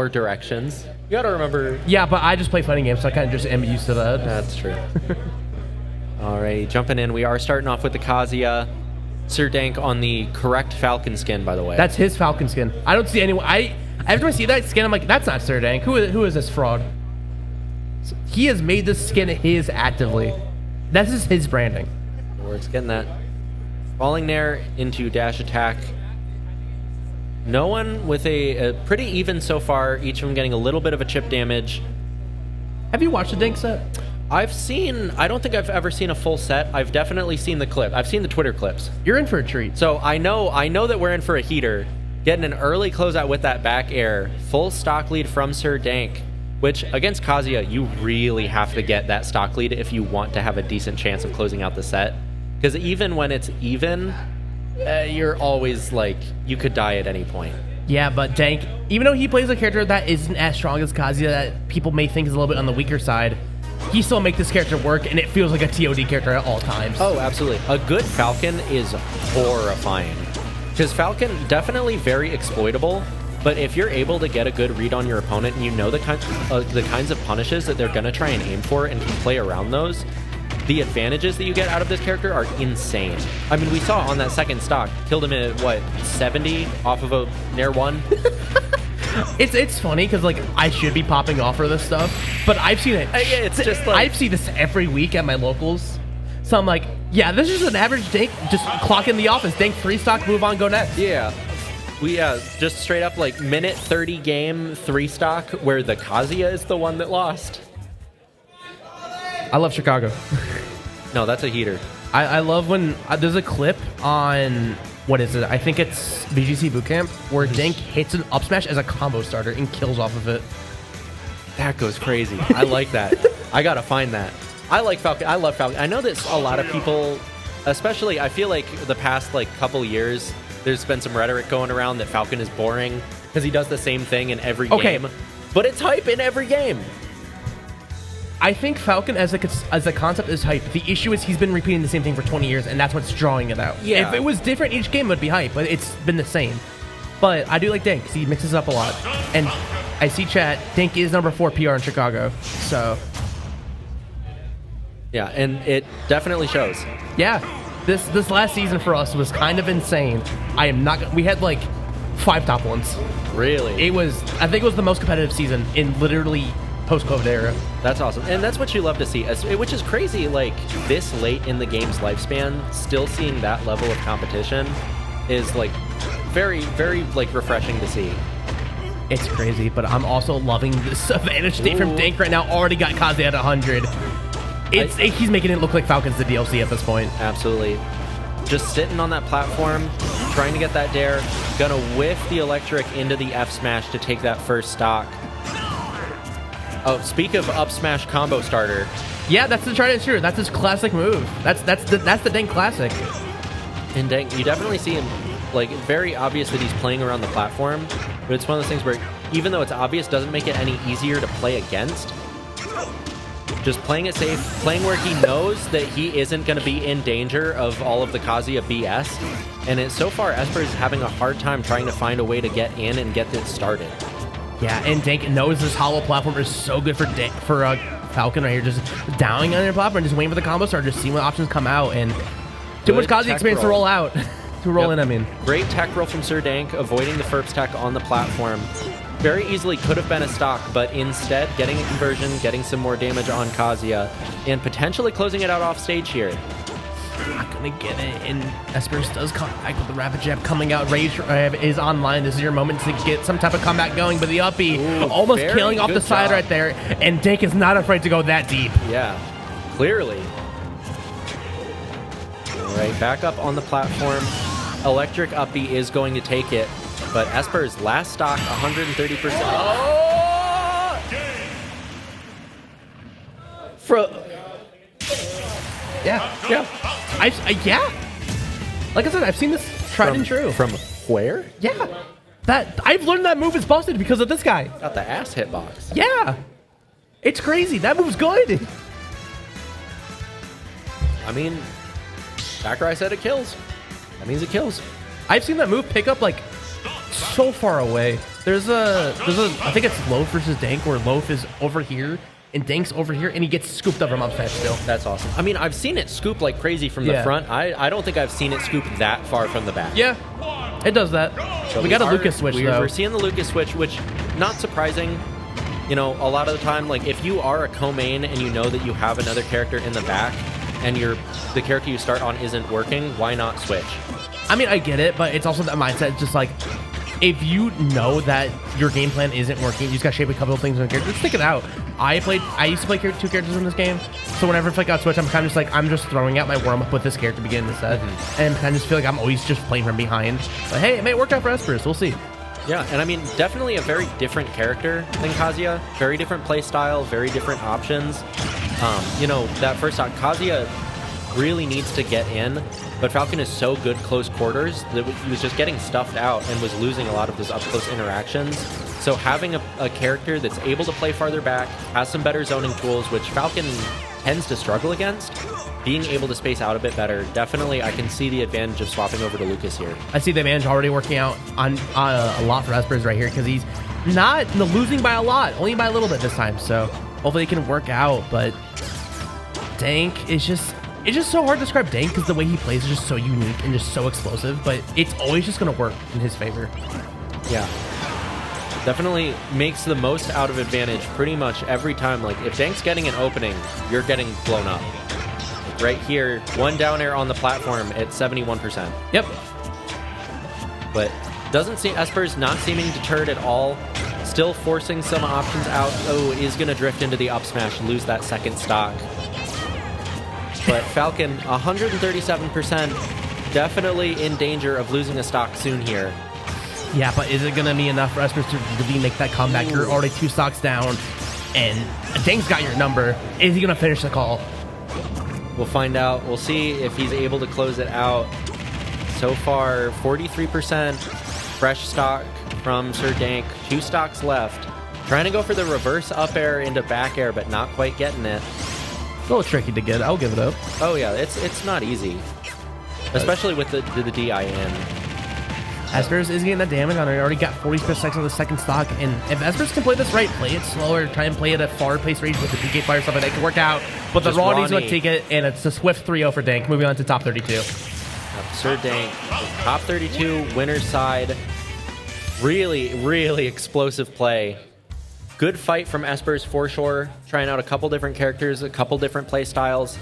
Or directions. You gotta remember. Yeah, but I just play fighting games, so I kind of just am used to that. That's true. All right, jumping in. We are starting off with the Kazuya. Sir Dank on the correct Falcon skin, by the way. That's his Falcon skin. I don't see anyone. Every time I see that skin, I'm like, that's not Sir Dank. Who is this fraud? He has made this skin his actively. This is his branding. It's getting that. Falling there into dash attack. No one with a pretty even so far. Each of them getting a little bit of a chip damage. Have you watched the Dank set? I've seen, I don't think I've ever seen a full set. I've definitely seen the clip. I've seen the Twitter clips. You're in for a treat. So I know that we're in for a heater. Getting an early closeout with that back air. Full stock lead from Sir Dank, which against Kazuya, you really have to get that stock lead if you want to have a decent chance of closing out the set. Because even when it's even, you're always like, you could die at any point. Yeah, but Dank, even though he plays a character that isn't as strong as Kazuya, that people may think is a little bit on the weaker side, he still makes this character work, and it feels like a TOD character at all times. Oh, absolutely. A good Falcon is horrifying. Because Falcon, definitely very exploitable, but if you're able to get a good read on your opponent and you know the kinds of punishes that they're going to try and aim for and can play around those, the advantages that you get out of this character are insane. I mean, we saw on that second stock, killed him at, what, 70 off of a Nair 1? It's funny because like I should be popping off for this stuff, but I've seen it. It's just like I've seen this every week at my locals, so I'm like, yeah, this is an average Dank. Just clock in the office, Dank 3 stock, move on, go next. Yeah, we just straight up like minute 30 game 3 stock where the Kazuya is the one that lost. I love Chicago. No, that's a heater. I love when there's a clip on. What is it? I think it's VGC Bootcamp where Dank hits an up smash as a combo starter and kills off of it. That goes crazy. I like that. I gotta find that. I like Falcon. I love Falcon. I know that a lot of people, especially, I feel like the past like couple years, there's been some rhetoric going around that Falcon is boring because he does the same thing in every game. But it's hype in every game. I think Falcon as a concept is hype. The issue is he's been repeating the same thing for 20 years, and that's what's drawing it out. Yeah. If it was different, each game would be hype, but it's been the same. But I do like Dank because he mixes up a lot. And I see chat, Dank is number 4 PR in Chicago, so. Yeah, and it definitely shows. Yeah, this last season for us was kind of insane. I am not. We had like 5 top 1s. Really? It was. I think it was the most competitive season in literally post-COVID era. That's awesome. And that's what you love to see, which is crazy, like, this late in the game's lifespan, still seeing that level of competition is, like, very, very, like, refreshing to see. It's crazy, but I'm also loving this advantage state from Dank right now. Already got Kaze at 100. He's making it look like Falcon's the DLC at this point. Absolutely. Just sitting on that platform, trying to get that dare, gonna whiff the electric into the F smash to take that first stock. Oh, speak of up smash combo starter. Yeah, that's the tried and true. That's his classic move. That's the Dank classic. And Dank, you definitely see him, like, very obvious that he's playing around the platform, but it's one of those things where even though it's obvious, doesn't make it any easier to play against. Just playing it safe, playing where he knows that he isn't going to be in danger of all of the Kazuya BS. And so far, Espurzz is having a hard time trying to find a way to get in and get this started. Yeah, and Dank knows this hollow platform is so good for Falcon right here. Just downing on your platform, just waiting for the combo start, just seeing what options come out, and too much Kazuya experience to roll out. To roll in, I mean. Great tech roll from Sir Dank, avoiding the Ferps tech on the platform. Very easily could have been a stock, but instead getting a conversion, getting some more damage on Kazuya, and potentially closing it out off stage here. Not gonna get it, and Espurzz does come back with the rapid jab coming out. Rage is online. This is your moment to get some type of comeback going, but the uppy almost killing off the side right there, and Dank is not afraid to go that deep. Yeah, clearly. All right, back up on the platform. Electric uppy is going to take it, but Espurzz last stock 130%. Oh! Yeah. Yeah. Like I said, I've seen this tried and true. From where? Yeah. I've learned that move is busted because of this guy. Got the ass hitbox. Yeah. It's crazy. That move's good. I mean, back where I said it kills. That means it kills. I've seen that move pick up like so far away. I think it's Loaf versus Dank, where Loaf is over here and Dank's over here, and he gets scooped up from upstairs still. That's awesome. I mean, I've seen it scoop like crazy from the front. I don't think I've seen it scoop that far from the back. Yeah, it does that. So we got a Lucas switch, though. We're seeing the Lucas switch, which, not surprising. You know, a lot of the time, like, if you are a co-main and you know that you have another character in the back and the character you start on isn't working, why not switch? I mean, I get it, but it's also that mindset, just like, if you know that your game plan isn't working, you just gotta shape a couple of things in the character, stick it out. I used to play 2 characters in this game, so whenever I got switch, I'm kind of just like, I'm just throwing out my warm-up with this character to begin the set, and I just feel like I'm always just playing from behind. But hey, it may work out for Espurzz, we'll see. Yeah, and I mean, definitely a very different character than Kazuya. Very different play style, very different options. You know, that first shot, Kazuya really needs to get in, but Falcon is so good close quarters that he was just getting stuffed out and was losing a lot of those up-close interactions. So having a character that's able to play farther back, has some better zoning tools, which Falcon tends to struggle against, being able to space out a bit better, definitely I can see the advantage of swapping over to Lucas here. I see the advantage already working out on a lot for Espurzz right here, because he's not losing by a lot, only by a little bit this time, so hopefully it can work out. But Dank is just... It's just so hard to describe Dank because the way he plays is just so unique and just so explosive, but it's always just going to work in his favor. Yeah. Definitely makes the most out of advantage pretty much every time. Like, if Dank's getting an opening, you're getting blown up. Like right here, one down air on the platform at 71%. Yep. But doesn't seem, Espurzz not seeming deterred at all. Still forcing some options out. Oh, is going to drift into the up smash, lose that second stock. But Falcon, 137%, definitely in danger of losing a stock soon here. Yeah, but is it going to be enough for Espurzz to really make that comeback? Ooh. You're already 2 stocks down, and Dank's got your number. Is he going to finish the call? We'll find out. We'll see if he's able to close it out. So far, 43% fresh stock from Sir Dank. 2 stocks left. Trying to go for the reverse up air into back air, but not quite getting it. A little tricky to get. I'll give it up. Oh yeah, it's not easy, especially with the DI in. Espurzz is getting that damage on it. Already got 40% on the second stock, and if Espurzz can play this right, play it slower, try and play it at far pace range with the PK fire stuff, that can work out. But the raw needs to take it, and it's a swift 3-0 for Dank. Moving on to top 32. Sir Dank, top 32, winner's side. Really, really explosive play. Good fight from Espurzz for sure, trying out a couple different characters, a couple different play styles.